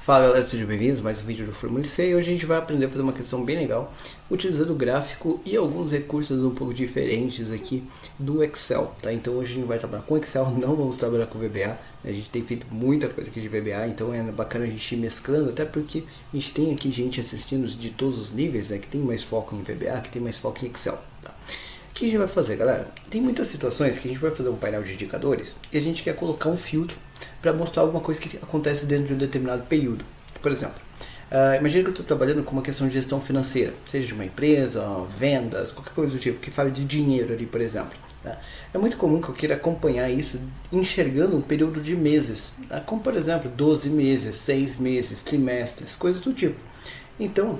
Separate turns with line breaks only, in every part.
Fala galera, sejam bem-vindos a mais um vídeo do Fórmula C e hoje a gente vai aprender a fazer uma questão bem legal utilizando o gráfico e alguns recursos um pouco diferentes aqui do Excel, tá? Então hoje a gente vai trabalhar com Excel, não vamos trabalhar com VBA, a gente tem feito muita coisa aqui de VBA, então é bacana a gente ir mesclando, até porque a gente tem aqui gente assistindo de todos os níveis, né, que tem mais foco em VBA, que tem mais foco em Excel, tá? O que a gente vai fazer, galera? Tem muitas situações que a gente vai fazer um painel de indicadores e a gente quer colocar um filtro para mostrar alguma coisa que acontece dentro de um determinado período. Por exemplo, imagina que eu estou trabalhando com uma questão de gestão financeira, seja de uma empresa, vendas, qualquer coisa do tipo, que fale de dinheiro ali, por exemplo. Tá? É muito comum que eu queira acompanhar isso enxergando um período de meses, tá? Como por exemplo 12 meses, 6 meses, trimestres, coisas do tipo. Então,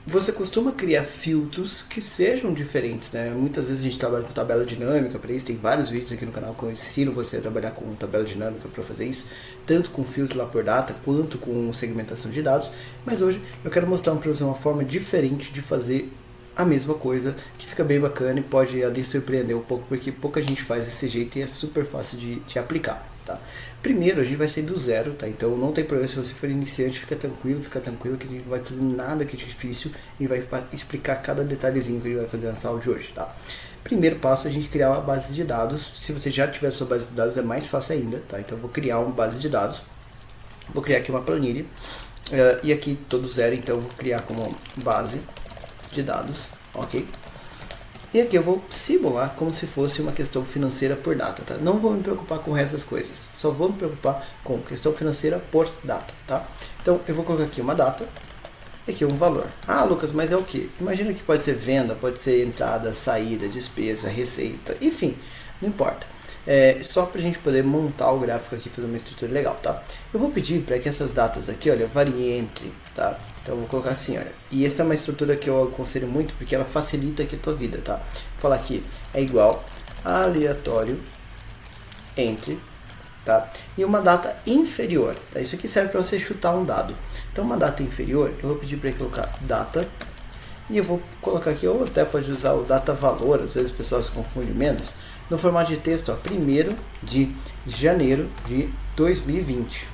você costuma criar filtros que sejam diferentes, né? Muitas vezes a gente trabalha com tabela dinâmica para isso, tem vários vídeos aqui no canal que eu ensino você a trabalhar com tabela dinâmica para fazer isso, tanto com filtro lá por data, quanto com segmentação de dados, mas hoje eu quero mostrar para você uma forma diferente de fazer a mesma coisa, que fica bem bacana e pode ali surpreender um pouco, porque pouca gente faz desse jeito e é super fácil de aplicar. Tá? Primeiro a gente vai sair do zero, tá? Então não tem problema se você for iniciante, fica tranquilo que a gente não vai fazer nada que é difícil e vai explicar cada detalhezinho que a gente vai fazer na sala de hoje, tá? Primeiro passo é a gente criar uma base de dados. Se você já tiver sua base de dados é mais fácil ainda, tá? Então eu vou criar uma base de dados, vou criar aqui uma planilha e aqui todo zero, então eu vou criar como base de dados, ok? E aqui eu vou simular como se fosse uma questão financeira por data, tá? Não vou me preocupar com essas coisas, só vou me preocupar com questão financeira por data, tá? Então eu vou colocar aqui uma data e aqui um valor. Ah, Lucas, mas é o que? Imagina que pode ser venda, pode ser entrada, saída, despesa, receita, enfim, não importa. Só para a gente poder montar o gráfico aqui, fazer uma estrutura legal, tá? Eu vou pedir para que essas datas aqui, olha, variem entre, tá? Então eu vou colocar assim, olha, e essa é uma estrutura que eu aconselho muito porque ela facilita aqui a tua vida, tá? Vou falar aqui, é igual aleatório entre, tá? E uma data inferior, tá? Isso aqui serve para você chutar um dado. Então uma data inferior, eu vou pedir para ele colocar data, e eu vou colocar aqui, ou até pode usar o data valor, às vezes o pessoal se confunde menos, no formato de texto, ó, 1º de janeiro de 2020,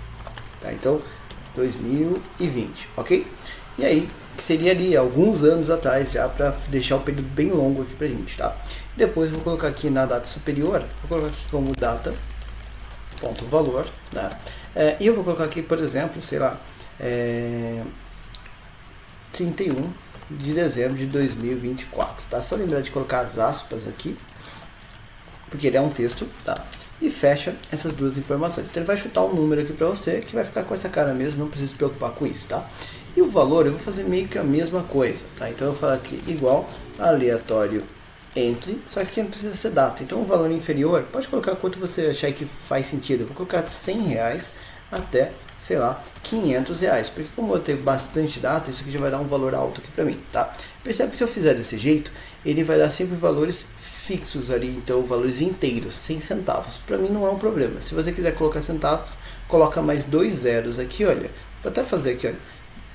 tá? Então, 2020, ok? E aí, seria ali alguns anos atrás já, para deixar um período bem longo aqui pra gente, tá? Depois eu vou colocar aqui na data superior, vou colocar aqui como data, ponto valor, tá? E eu vou colocar aqui, por exemplo, sei lá, 31 de dezembro de 2024, tá? Só lembrar de colocar as aspas aqui, porque ele é um texto, tá? E fecha essas duas informações. Então ele vai chutar um número aqui para você, que vai ficar com essa cara mesmo, não precisa se preocupar com isso, tá? E o valor eu vou fazer meio que a mesma coisa, tá? Então eu vou falar aqui igual aleatório entre, só que aqui não precisa ser data. Então o valor inferior, pode colocar quanto você achar que faz sentido. Eu vou colocar R$100 até, sei lá, R$500, porque como eu tenho bastante data, isso aqui já vai dar um valor alto aqui para mim, tá? Percebe que se eu fizer desse jeito, ele vai dar sempre valores fixos ali, então valores inteiros, sem centavos. Para mim não é um problema. Se você quiser colocar centavos, coloca mais 2 zeros aqui, olha. Vou até fazer aqui, olha,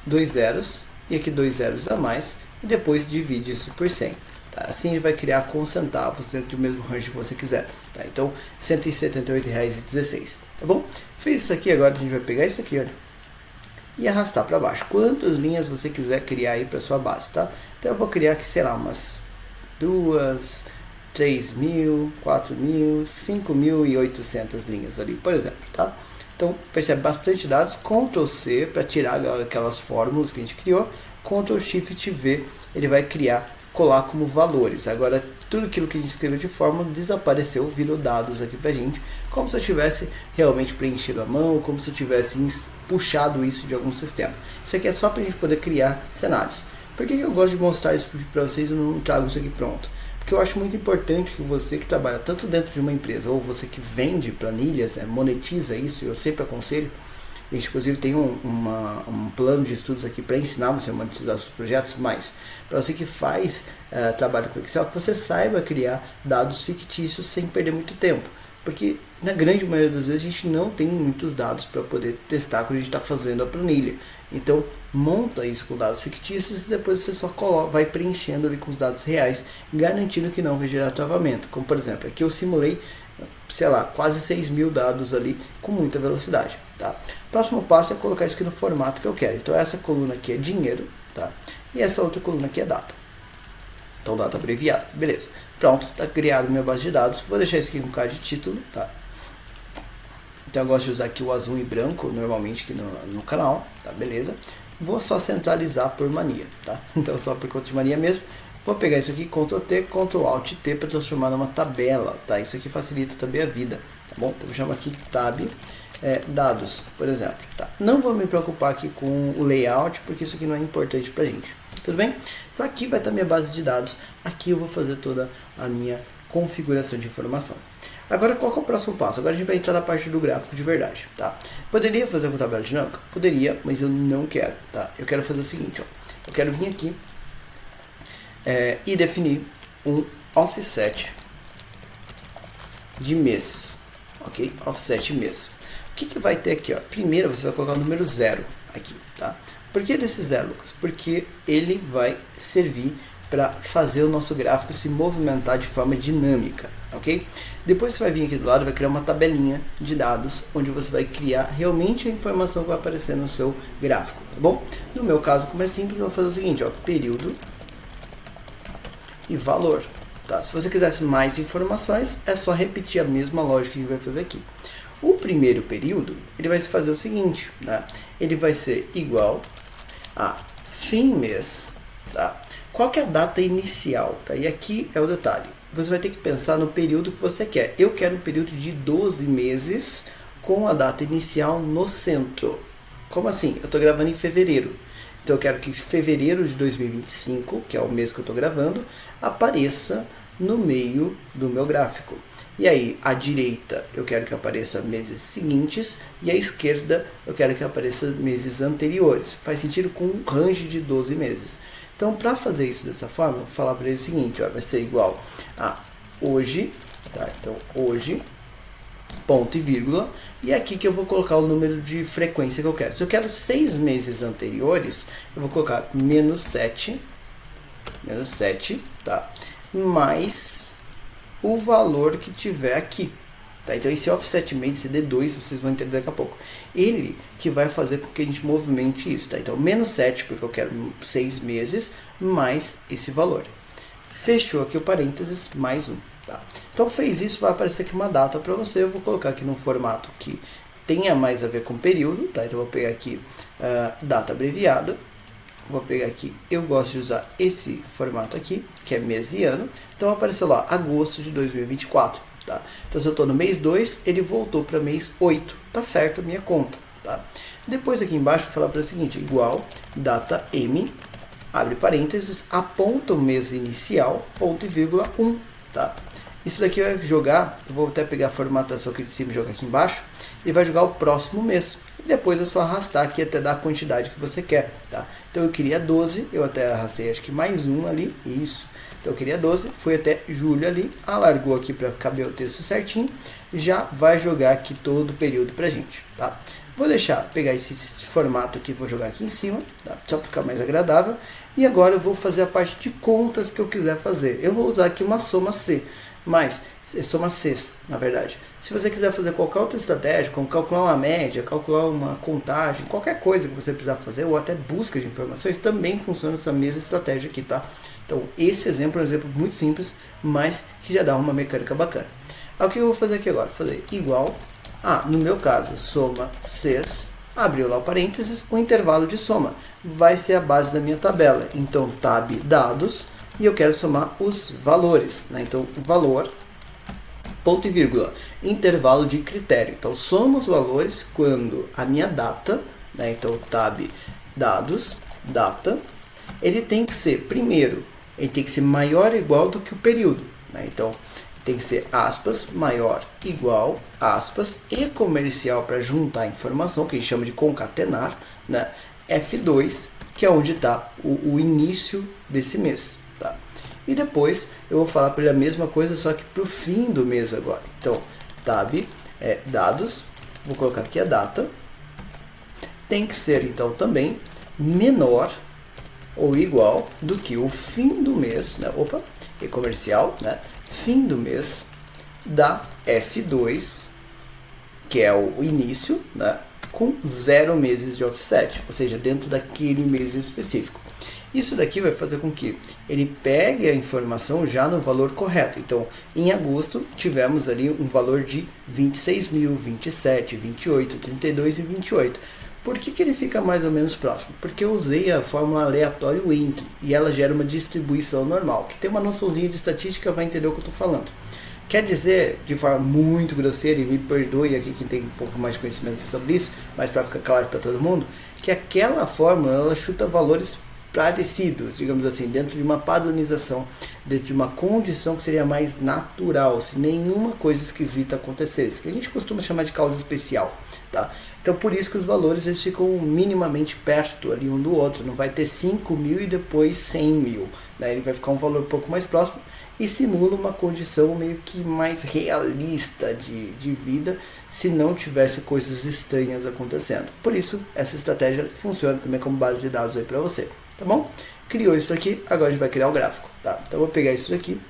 2 zeros e aqui 2 zeros a mais e depois divide isso por 100. Tá? Assim ele vai criar com centavos dentro do mesmo range que você quiser. Tá? Então R$178,16, tá bom? Fiz isso aqui, agora a gente vai pegar isso aqui, olha, e arrastar para baixo. Quantas linhas você quiser criar aí para sua base, tá? Então eu vou criar aqui, sei lá, umas 2, 3.000, 4.000, 5.800 linhas ali, por exemplo, tá? Então, percebe bastante dados, Ctrl C para tirar aquelas fórmulas que a gente criou, Ctrl Shift V, ele vai criar, colar como valores. Agora, tudo aquilo que a gente escreveu de fórmula desapareceu, virou dados aqui pra gente, como se eu tivesse realmente preenchido a mão, como se eu tivesse puxado isso de algum sistema. Isso aqui é só para a gente poder criar cenários. Por que eu gosto de mostrar isso para vocês e não trago isso aqui pronto? Porque eu acho muito importante que você que trabalha tanto dentro de uma empresa ou você que vende planilhas, monetiza isso, eu sempre aconselho. A gente inclusive tem um plano de estudos aqui para ensinar você a monetizar seus projetos, mas para você que faz trabalho com Excel, que você saiba criar dados fictícios sem perder muito tempo. Porque na grande maioria das vezes a gente não tem muitos dados para poder testar quando a gente está fazendo a planilha. Então monta isso com dados fictícios e depois você só vai preenchendo ali com os dados reais, garantindo que não vai gerar travamento. Como por exemplo, aqui eu simulei sei lá, quase 6.000 dados ali com muita velocidade, tá? Próximo passo é colocar isso aqui no formato que eu quero. Então essa coluna aqui é dinheiro, tá? E essa outra coluna aqui é data. Então data abreviada, beleza. Pronto, está criado minha base de dados. Vou deixar isso aqui com cara de título, tá? Então eu gosto de usar aqui o azul e branco normalmente aqui no canal, tá? Beleza. Vou só centralizar por mania, tá? Então só por conta de mania mesmo. Vou pegar isso aqui, Ctrl T, Ctrl Alt T para transformar numa tabela, tá? Isso aqui facilita também a vida, tá bom? Então vou chamar aqui tab dados, por exemplo, tá? Não vou me preocupar aqui com o layout, porque isso aqui não é importante pra gente, tudo bem? Então aqui vai estar minha base de dados, aqui eu vou fazer toda a minha configuração de informação. Agora qual que é o próximo passo? Agora a gente vai entrar na parte do gráfico de verdade, tá? Poderia fazer com tabela dinâmica? Poderia, mas eu não quero, tá? Eu quero fazer o seguinte, ó. Eu quero vir aqui e definir um offset de mês, ok? Offset mês. O que vai ter aqui, ó? Primeiro você vai colocar o número 0 aqui, tá? Por que desse 0, Lucas? Porque ele vai servir para fazer o nosso gráfico se movimentar de forma dinâmica, ok? Depois você vai vir aqui do lado, vai criar uma tabelinha de dados, onde você vai criar realmente a informação que vai aparecer no seu gráfico, tá bom? No meu caso, como é simples, eu vou fazer o seguinte, ó, período e valor, tá? Se você quisesse mais informações, é só repetir a mesma lógica que a gente vai fazer aqui. O primeiro período, ele vai fazer o seguinte, né? Ele vai ser igual a fim mês, tá? Qual que é a data inicial, tá? E aqui é o detalhe. Você vai ter que pensar no período que você quer. Eu quero um período de 12 meses com a data inicial no centro. Como assim? Eu estou gravando em fevereiro. Então eu quero que fevereiro de 2025, que é o mês que eu estou gravando, apareça no meio do meu gráfico. E aí, à direita eu quero que apareça meses seguintes e à esquerda eu quero que apareça meses anteriores. Faz sentido com um range de 12 meses. Então, para fazer isso dessa forma, eu vou falar para ele o seguinte, ó, vai ser igual a hoje, tá? Então, hoje, ponto e vírgula, e é aqui que eu vou colocar o número de frequência que eu quero. Se eu quero 6 meses anteriores, eu vou colocar menos 7, tá? Mais o valor que tiver aqui, tá? Então esse offset mês, esse D2, vocês vão entender daqui a pouco. Ele que vai fazer com que a gente movimente isso, tá? Então menos 7, porque eu quero 6 meses, mais esse valor. Fechou aqui o parênteses, mais um, tá? Então fez isso, vai aparecer aqui uma data para você. Eu vou colocar aqui num formato que tenha mais a ver com período, tá? Então eu vou pegar aqui data abreviada. Vou pegar aqui, eu gosto de usar esse formato aqui, que é mês e ano. Então apareceu lá, agosto de 2024, tá? Então se eu estou no mês 2, ele voltou para mês 8, tá certo a minha conta, tá? Depois aqui embaixo, vou falar para o seguinte, igual data M, abre parênteses, aponta o mês inicial, ponto e vírgula 1, tá? Isso daqui vai jogar, eu vou até pegar a formatação aqui de cima e jogar aqui embaixo, e vai jogar o próximo mês. E depois é só arrastar aqui até dar a quantidade que você quer, tá? Então eu queria 12, eu até arrastei acho que mais um ali, isso. Então eu queria 12, fui até julho ali, alargou aqui para caber o texto certinho, já vai jogar aqui todo o período pra gente, tá? Vou deixar, pegar esse formato aqui, vou jogar aqui em cima, tá? Só para ficar mais agradável. E agora eu vou fazer a parte de contas que eu quiser fazer. Eu vou usar aqui uma soma C, mas soma Cs, na verdade. Se você quiser fazer qualquer outra estratégia, como calcular uma média, calcular uma contagem, qualquer coisa que você precisar fazer, ou até busca de informações, também funciona essa mesma estratégia aqui, tá? Então, esse exemplo é um exemplo muito simples, mas que já dá uma mecânica bacana. Aí, o que eu vou fazer aqui agora? Vou fazer igual no meu caso, soma Cs, abriu lá o parênteses, o intervalo de soma vai ser a base da minha tabela. Então, tab dados, e eu quero somar os valores, né? Então, valor, ponto e vírgula, intervalo de critério. Então, soma os valores quando a minha data, né? Então, tab dados, data, ele tem que ser, primeiro, ele tem que ser maior ou igual do que o período, né? Então, tem que ser aspas, maior, igual, aspas, e comercial para juntar a informação, que a gente chama de concatenar, né? F2, que é onde está o início desse mês, tá? E depois eu vou falar para ele a mesma coisa, só que para o fim do mês agora. Então, tab, dados, vou colocar aqui a data, tem que ser então também menor ou igual do que o fim do mês, né? Opa, e comercial, né? Fim do mês, dá F2, que é o início, né, com 0 meses de offset, ou seja, dentro daquele mês específico. Isso daqui vai fazer com que ele pegue a informação já no valor correto. Então, em agosto, tivemos ali um valor de 26 mil, 27, 28, 32 e 28. Por que ele fica mais ou menos próximo? Porque eu usei a fórmula aleatória entre e ela gera uma distribuição normal. Quem tem uma noçãozinha de estatística vai entender o que eu estou falando. Quer dizer, de forma muito grosseira, e me perdoe aqui quem tem um pouco mais de conhecimento sobre isso, mas para ficar claro para todo mundo, que aquela fórmula ela chuta valores parecidos, digamos assim, dentro de uma padronização, dentro de uma condição que seria mais natural, se nenhuma coisa esquisita acontecesse, que a gente costuma chamar de causa especial, tá? Então por isso que os valores eles ficam minimamente perto ali um do outro, não vai ter 5 mil e depois 100 mil, né? Ele vai ficar um valor um pouco mais próximo e simula uma condição meio que mais realista de vida, se não tivesse coisas estranhas acontecendo. Por isso essa estratégia funciona também como base de dados aí para você. Tá bom? Criou isso aqui, agora a gente vai criar o gráfico, tá? Então eu vou pegar isso daqui,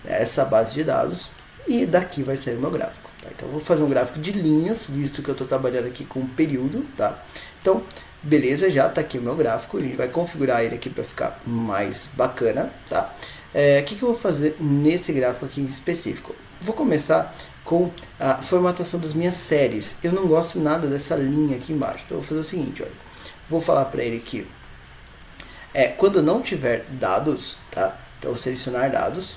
essa base de dados, e daqui vai sair o meu gráfico, tá? Então eu vou fazer um gráfico de linhas, visto que eu estou trabalhando aqui com um período, tá? Então, beleza, já está aqui o meu gráfico, a gente vai configurar ele aqui para ficar mais bacana, tá? O que eu vou fazer nesse gráfico aqui em específico? Vou começar com a formatação das minhas séries. Eu não gosto nada dessa linha aqui embaixo, então eu vou fazer o seguinte, olha, vou falar para ele que quando não tiver dados, tá? Então selecionar dados.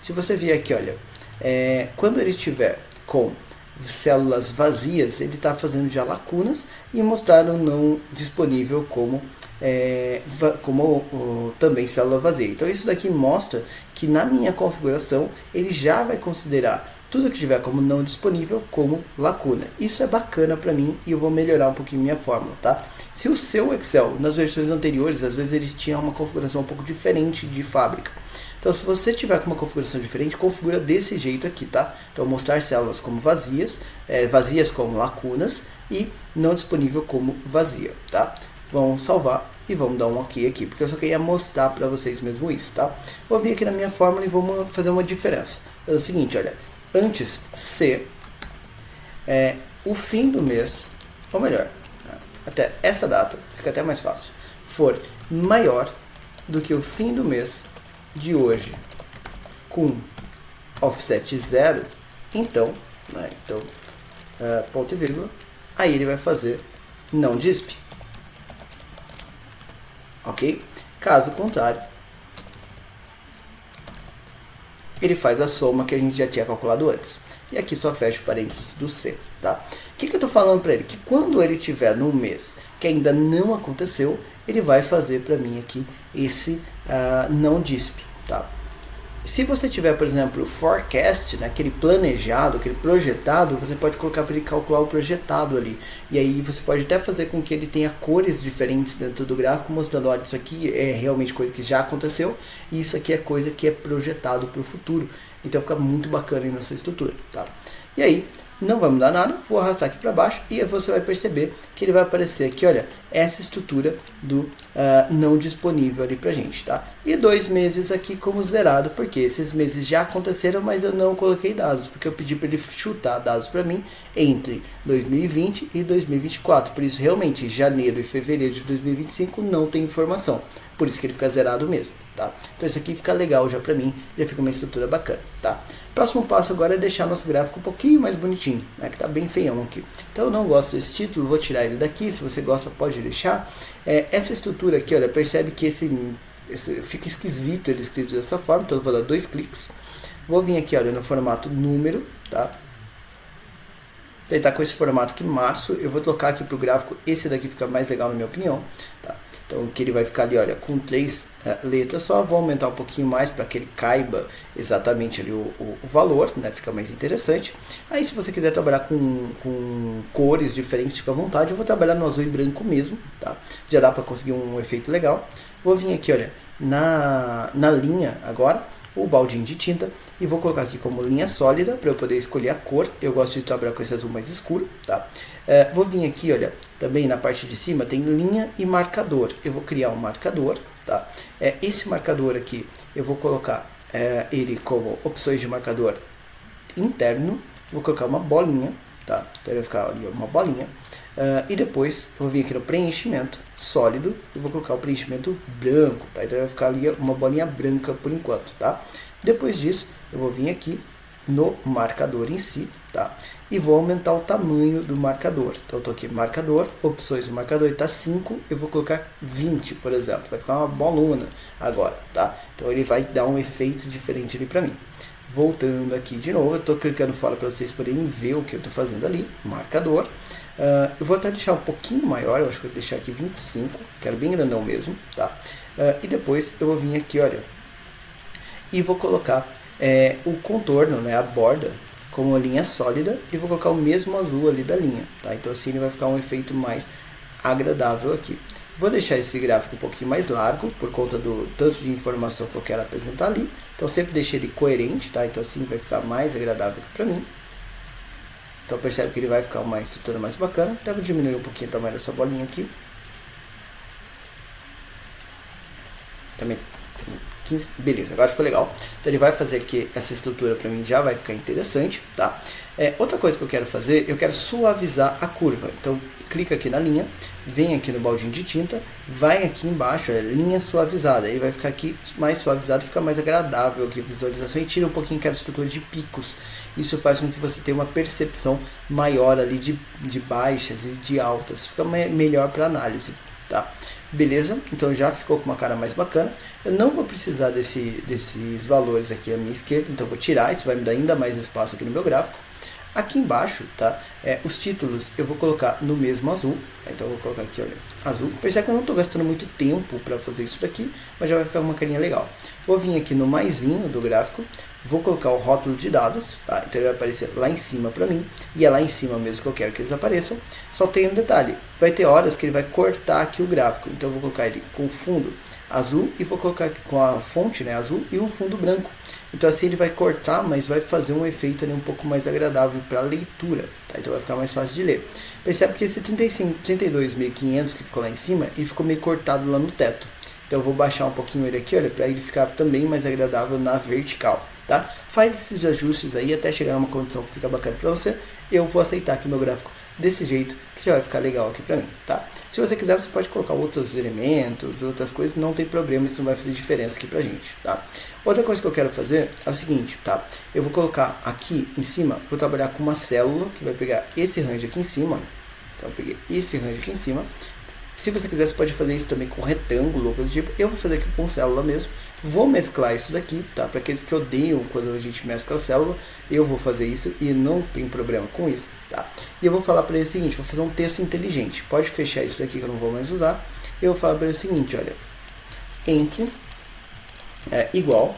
Se você vier aqui, olha, quando ele estiver com células vazias, ele está fazendo já lacunas e mostrar o não disponível como também célula vazia. Então isso daqui mostra que na minha configuração ele já vai considerar tudo que tiver como não disponível como lacuna. Isso é bacana para mim e eu vou melhorar um pouquinho minha fórmula, tá? Se o seu Excel, nas versões anteriores, às vezes eles tinham uma configuração um pouco diferente de fábrica. Então, se você tiver com uma configuração diferente, configura desse jeito aqui, tá? Então, mostrar células como vazias, vazias como lacunas e não disponível como vazia, tá? Vamos salvar e vamos dar um OK aqui, porque eu só queria mostrar para vocês mesmo isso, tá? Vou vir aqui na minha fórmula e vamos fazer uma diferença. É o seguinte, olha, antes se o fim do mês, ou melhor, até essa data, fica até mais fácil, for maior do que o fim do mês de hoje com offset 0, então, ponto e vírgula, aí ele vai fazer não disp. Ok? Caso contrário, ele faz a soma que a gente já tinha calculado antes. E aqui só fecha o parênteses do C, tá? O que eu estou falando para ele? Que quando ele tiver num mês que ainda não aconteceu, ele vai fazer para mim aqui esse não disp, tá? Se você tiver, por exemplo, forecast, né, aquele planejado, aquele projetado, você pode colocar para ele calcular o projetado ali. E aí você pode até fazer com que ele tenha cores diferentes dentro do gráfico, mostrando, olha, isso aqui é realmente coisa que já aconteceu e isso aqui é coisa que é projetado para o futuro. Então fica muito bacana aí na sua estrutura, tá? E aí, não vai mudar nada, vou arrastar aqui para baixo e você vai perceber que ele vai aparecer aqui, olha, essa estrutura do não disponível ali pra gente, tá? E 2 meses aqui como zerado, porque esses meses já aconteceram, mas eu não coloquei dados, porque eu pedi para ele chutar dados para mim entre 2020 e 2024, por isso realmente janeiro e fevereiro de 2025 não tem informação, por isso que ele fica zerado mesmo, tá? Então isso aqui fica legal já pra mim, já fica uma estrutura bacana, tá? Próximo passo agora é deixar nosso gráfico um pouquinho mais bonitinho, né, que tá bem feião aqui. Então eu não gosto desse título, vou tirar ele daqui, se você gosta pode deixar. Essa estrutura aqui, olha, percebe que esse fica esquisito ele escrito dessa forma, então eu vou dar 2 cliques. Vou vir aqui, olha, no formato número, tá? Ele tá com esse formato aqui, março, eu vou trocar aqui pro gráfico, esse daqui fica mais legal na minha opinião, tá? Então que ele vai ficar ali, olha, com 3 letras só, vou aumentar um pouquinho mais para que ele caiba exatamente ali o valor, né? Fica mais interessante. Aí se você quiser trabalhar com cores diferentes, fica à vontade, eu vou trabalhar no azul e branco mesmo, tá? Já dá para conseguir um efeito legal. Vou vir aqui, olha, na linha agora, o baldinho de tinta e vou colocar aqui como linha sólida para eu poder escolher a cor. Eu gosto de trabalhar com esse azul mais escuro, tá? Vou vir aqui, olha, também na parte de cima tem linha e marcador. Eu vou criar um marcador, tá? Esse marcador aqui eu vou colocar ele como opções de marcador interno, vou colocar uma bolinha, tá? Então ele vai ficar ali uma bolinha. E depois eu vou vir aqui no preenchimento sólido e vou colocar o preenchimento branco, tá? Então vai ficar ali uma bolinha branca por enquanto, tá? Depois disso eu vou vir aqui no marcador em si, tá? E vou aumentar o tamanho do marcador. Então eu tô aqui, marcador, opções do marcador, está 5, eu vou colocar 20, por exemplo. Vai ficar uma bolona agora, tá? Então ele vai dar um efeito diferente ali para mim. Voltando aqui de novo, eu estou clicando fora para vocês poderem ver o que eu estou fazendo ali, marcador. Eu vou até deixar um pouquinho maior, eu acho que vou deixar aqui 25, quero bem grandão mesmo, tá? E depois eu vou vir aqui, olha, e vou colocar o contorno, né, a borda, como uma linha sólida, e vou colocar o mesmo azul ali da linha, tá? Então assim ele vai ficar um efeito mais agradável aqui. Vou deixar esse gráfico um pouquinho mais largo, por conta do tanto de informação que eu quero apresentar ali. Então sempre deixei ele coerente, tá? Então assim vai ficar mais agradável aqui para mim. Então percebe que ele vai ficar uma estrutura mais bacana. Até vou diminuir um pouquinho o tamanho dessa bolinha aqui. Também 15, beleza, agora ficou legal. Então ele vai fazer aqui essa estrutura para mim, já vai ficar interessante, tá? Outra coisa que eu quero fazer, eu quero suavizar a curva. Então clica aqui na linha, vem aqui no baldinho de tinta, vai aqui embaixo, linha suavizada. Aí vai ficar aqui mais suavizado, fica mais agradável aqui a visualização e tira um pouquinho aquela estrutura de picos. Isso faz com que você tenha uma percepção maior ali de baixas e de altas. Fica melhor para análise, tá? Beleza? Então já ficou com uma cara mais bacana. Eu não vou precisar desses valores aqui à minha esquerda, então eu vou tirar, isso vai me dar ainda mais espaço aqui no meu gráfico. Aqui embaixo, tá? Os títulos eu vou colocar no mesmo azul, tá? Então eu vou colocar aqui, olha, azul. Percebe que eu não estou gastando muito tempo para fazer isso daqui, mas já vai ficar uma carinha legal. Vou vir aqui no maisinho do gráfico, vou colocar o rótulo de dados, tá? Então ele vai aparecer lá em cima para mim, e é lá em cima mesmo que eu quero que eles apareçam. Só tem um detalhe, vai ter horas que ele vai cortar aqui o gráfico, então eu vou colocar ele com o fundo azul e vou colocar aqui com a fonte, né, azul, e o fundo branco. Então assim ele vai cortar, mas vai fazer um efeito ali um pouco mais agradável para a leitura, tá? Então vai ficar mais fácil de ler. Percebe que esse 32.500 que ficou lá em cima, ele ficou meio cortado lá no teto. Então eu vou baixar um pouquinho ele aqui, olha, para ele ficar também mais agradável na vertical, tá? Faz esses ajustes aí até chegar a uma condição que fica bacana para você. Eu vou aceitar aqui meu gráfico desse jeito, que já vai ficar legal aqui para mim, tá? Se você quiser, você pode colocar outros elementos, outras coisas, não tem problema, isso não vai fazer diferença aqui pra gente, tá? Outra coisa que eu quero fazer é o seguinte, tá? Eu vou colocar aqui em cima, vou trabalhar com uma célula que vai pegar esse range aqui em cima, então eu peguei esse range aqui em cima. Se você quiser, você pode fazer isso também com retângulo ou coisa do tipo. Eu vou fazer aqui com célula mesmo. Vou mesclar isso daqui, tá? Para aqueles que odeiam quando a gente mescla a célula, eu vou fazer isso e não tem problema com isso, tá? E eu vou falar para ele o seguinte, vou fazer um texto inteligente. Pode fechar isso daqui que eu não vou mais usar. Eu vou falar para ele o seguinte, olha. Entre igual.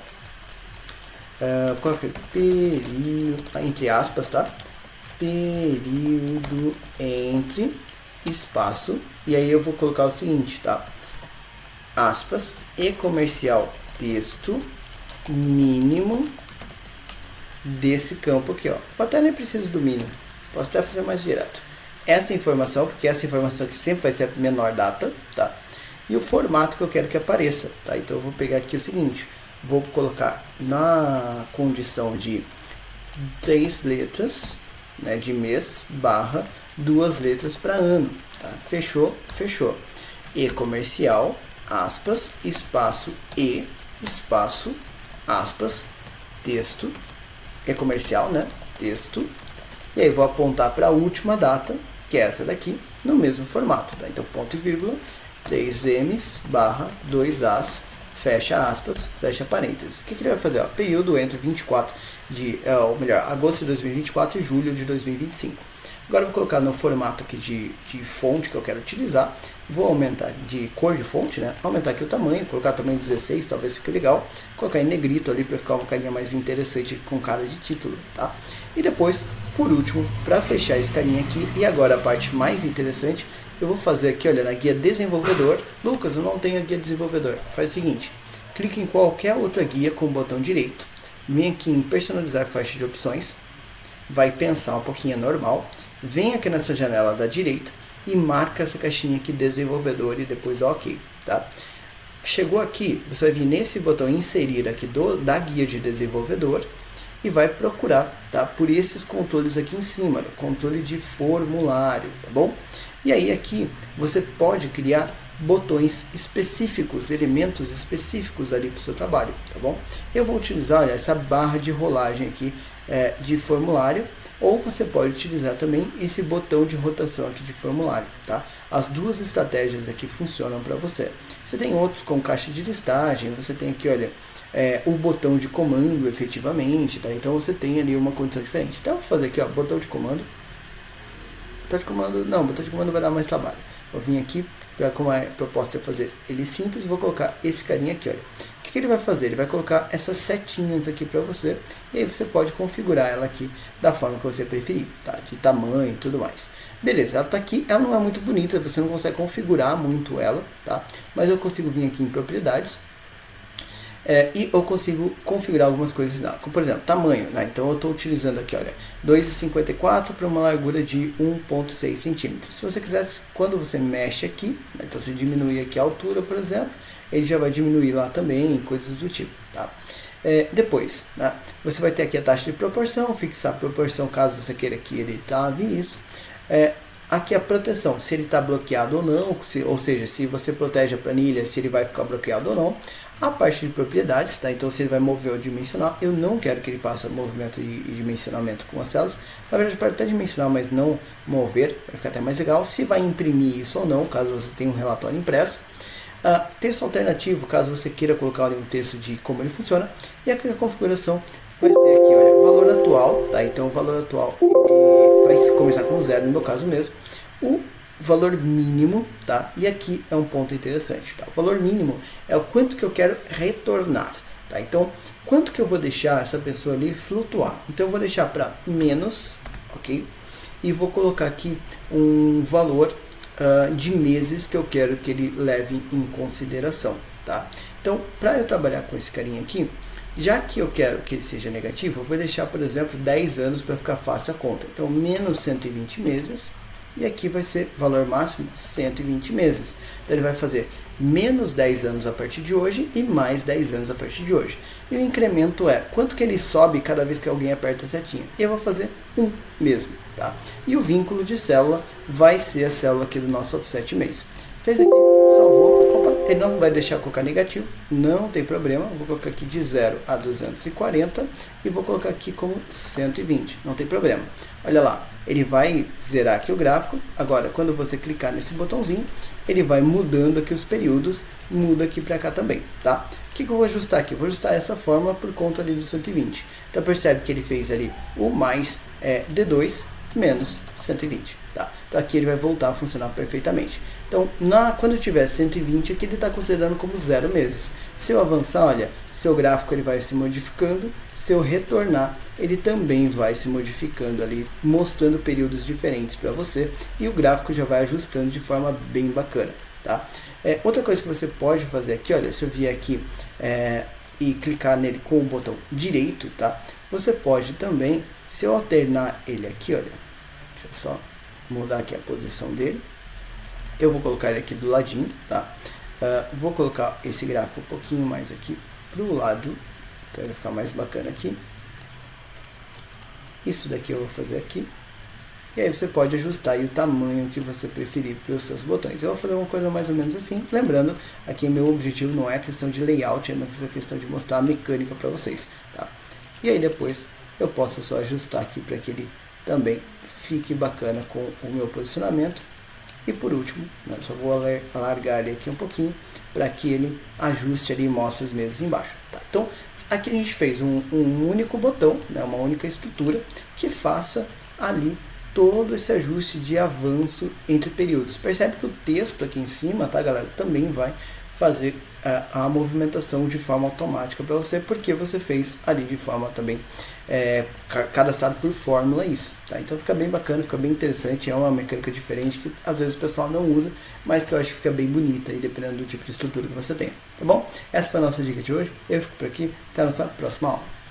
Vou colocar período, entre aspas, tá? Período entre espaço, e aí eu vou colocar o seguinte, tá? Aspas, e comercial texto mínimo desse campo aqui, ó. Eu até nem preciso do mínimo, posso até fazer mais direto. Essa informação, porque essa informação aqui sempre vai ser a menor data, tá? E o formato que eu quero que apareça, tá? Então eu vou pegar aqui o seguinte, vou colocar na condição de 3 letras, né, de mês, barra 2 letras para ano, tá? Fechou, fechou. E comercial, aspas, espaço e, espaço, aspas, texto, e comercial, né? Texto. E aí vou apontar para a última data, que é essa daqui, no mesmo formato, tá? Então ponto e vírgula, 3Ms, barra, 2As, fecha aspas, fecha parênteses. O que ele vai fazer? Ó, período entre 24 ou melhor, agosto de 2024 e julho de 2025. Agora eu vou colocar no formato aqui de fonte que eu quero utilizar. Vou aumentar de cor de fonte, né? Aumentar aqui o tamanho, colocar tamanho 16, talvez fique legal. Colocar em negrito ali para ficar uma carinha mais interessante com cara de título, tá? E depois, por último, para fechar esse carinha aqui, e agora a parte mais interessante, eu vou fazer aqui, olha, na guia desenvolvedor. Lucas, eu não tenho a guia desenvolvedor. Faz o seguinte, clique em qualquer outra guia com o botão direito. Vem aqui em personalizar faixa de opções. Vai pensar um pouquinho normal. Vem aqui nessa janela da direita e marca essa caixinha aqui desenvolvedor e depois dá OK, tá? Chegou aqui, você vai vir nesse botão inserir aqui da guia de desenvolvedor e vai procurar, tá, por esses controles aqui em cima, controle de formulário, tá bom? E aí aqui você pode criar botões específicos, elementos específicos ali para o seu trabalho, tá bom? Eu vou utilizar, olha, essa barra de rolagem aqui de formulário, ou você pode utilizar também esse botão de rotação aqui de formulário, tá? As duas estratégias aqui funcionam para você. Você tem outros com caixa de listagem, você tem aqui, olha, o botão de comando efetivamente, tá? Então você tem ali uma condição diferente. Então eu vou fazer aqui, ó, botão de comando. Botão de comando vai dar mais trabalho. Vou vir aqui, para como a proposta é fazer ele simples, vou colocar esse carinha aqui, olha. O que ele vai fazer? Ele vai colocar essas setinhas aqui para você, e aí você pode configurar ela aqui da forma que você preferir, tá? De tamanho e tudo mais. Beleza, ela está aqui, ela não é muito bonita, você não consegue configurar muito ela, tá? Mas eu consigo vir aqui em propriedades, e eu consigo configurar algumas coisas nela, como por exemplo, tamanho, né? Então eu estou utilizando aqui, olha, 2,54 para uma largura de 1,6 centímetros. Se você quisesse, quando você mexe aqui, né? Então se diminuir aqui a altura, por exemplo, ele já vai diminuir lá também, coisas do tipo, tá? Depois, né? Você vai ter aqui a taxa de proporção, fixar a proporção caso você queira que ele trabe isso. Aqui a proteção, se ele está bloqueado ou não, ou seja, se você protege a planilha, se ele vai ficar bloqueado ou não. A parte de propriedades, tá? Então se ele vai mover ou dimensionar, eu não quero que ele faça movimento e dimensionamento com as células. Na verdade pode até dimensionar, mas não mover, vai ficar até mais legal. Se vai imprimir isso ou não, caso você tenha um relatório impresso. Texto alternativo, caso você queira colocar ali um texto de como ele funciona. E aqui a configuração vai ser aqui, olha, valor atual, tá? Então o valor atual ele vai começar com 0 no meu caso mesmo. O valor mínimo, tá? E aqui é um ponto interessante, tá? O valor mínimo é o quanto que eu quero retornar, tá? Então, quanto que eu vou deixar essa pessoa ali flutuar? Então, eu vou deixar para menos, ok? E vou colocar aqui um valor de meses que eu quero que ele leve em consideração, tá? Então, para eu trabalhar com esse carinha aqui, já que eu quero que ele seja negativo, eu vou deixar, por exemplo, 10 anos para ficar fácil a conta. Então, menos 120 meses. E aqui vai ser valor máximo 120 meses. Então ele vai fazer menos 10 anos a partir de hoje e mais 10 anos a partir de hoje. E o incremento é quanto que ele sobe cada vez que alguém aperta a setinha. E eu vou fazer 1 mesmo, tá? E o vínculo de célula vai ser a célula aqui do nosso offset mês. Fez aqui, salvou. Opa, ele não vai deixar colocar negativo, não tem problema. Vou colocar aqui de 0 a 240 e vou colocar aqui como 120, não tem problema. Olha lá, ele vai zerar aqui o gráfico. Agora, quando você clicar nesse botãozinho, ele vai mudando aqui os períodos, muda aqui para cá também, tá? O que eu vou ajustar aqui? Eu vou ajustar essa fórmula por conta ali do 120. Então, percebe que ele fez ali o mais D2 menos 120, tá? Então, aqui ele vai voltar a funcionar perfeitamente. Então, quando tiver 120, aqui ele está considerando como 0 meses. Se eu avançar, olha, seu gráfico ele vai se modificando. Se eu retornar, ele também vai se modificando ali, mostrando períodos diferentes para você. E o gráfico já vai ajustando de forma bem bacana, tá? Outra coisa que você pode fazer aqui, olha, se eu vier aqui e clicar nele com o botão direito, tá? Você pode também, se eu alternar ele aqui, olha, deixa eu só mudar aqui a posição dele. Eu vou colocar ele aqui do ladinho, tá? Vou colocar esse gráfico um pouquinho mais aqui pro lado, então vai ficar mais bacana aqui. Isso daqui eu vou fazer aqui. E aí você pode ajustar aí o tamanho que você preferir para os seus botões. Eu vou fazer uma coisa mais ou menos assim. Lembrando, aqui meu objetivo não é a questão de layout, é a questão de mostrar a mecânica para vocês, tá? E aí depois eu posso só ajustar aqui para que ele também fique bacana com o meu posicionamento. E por último, eu só vou alargar ele aqui um pouquinho para que ele ajuste ali e mostre os meses embaixo, tá? Então, aqui a gente fez um único botão, né, uma única estrutura que faça ali todo esse ajuste de avanço entre períodos. Percebe que o texto aqui em cima, tá, galera, também vai fazer a movimentação de forma automática para você, porque você fez ali de forma também cadastrado por fórmula isso, tá? Então fica bem bacana, fica bem interessante, é uma mecânica diferente que às vezes o pessoal não usa, mas que eu acho que fica bem bonita aí, dependendo do tipo de estrutura que você tem, tá bom? Essa foi a nossa dica de hoje, eu fico por aqui, até a nossa próxima aula.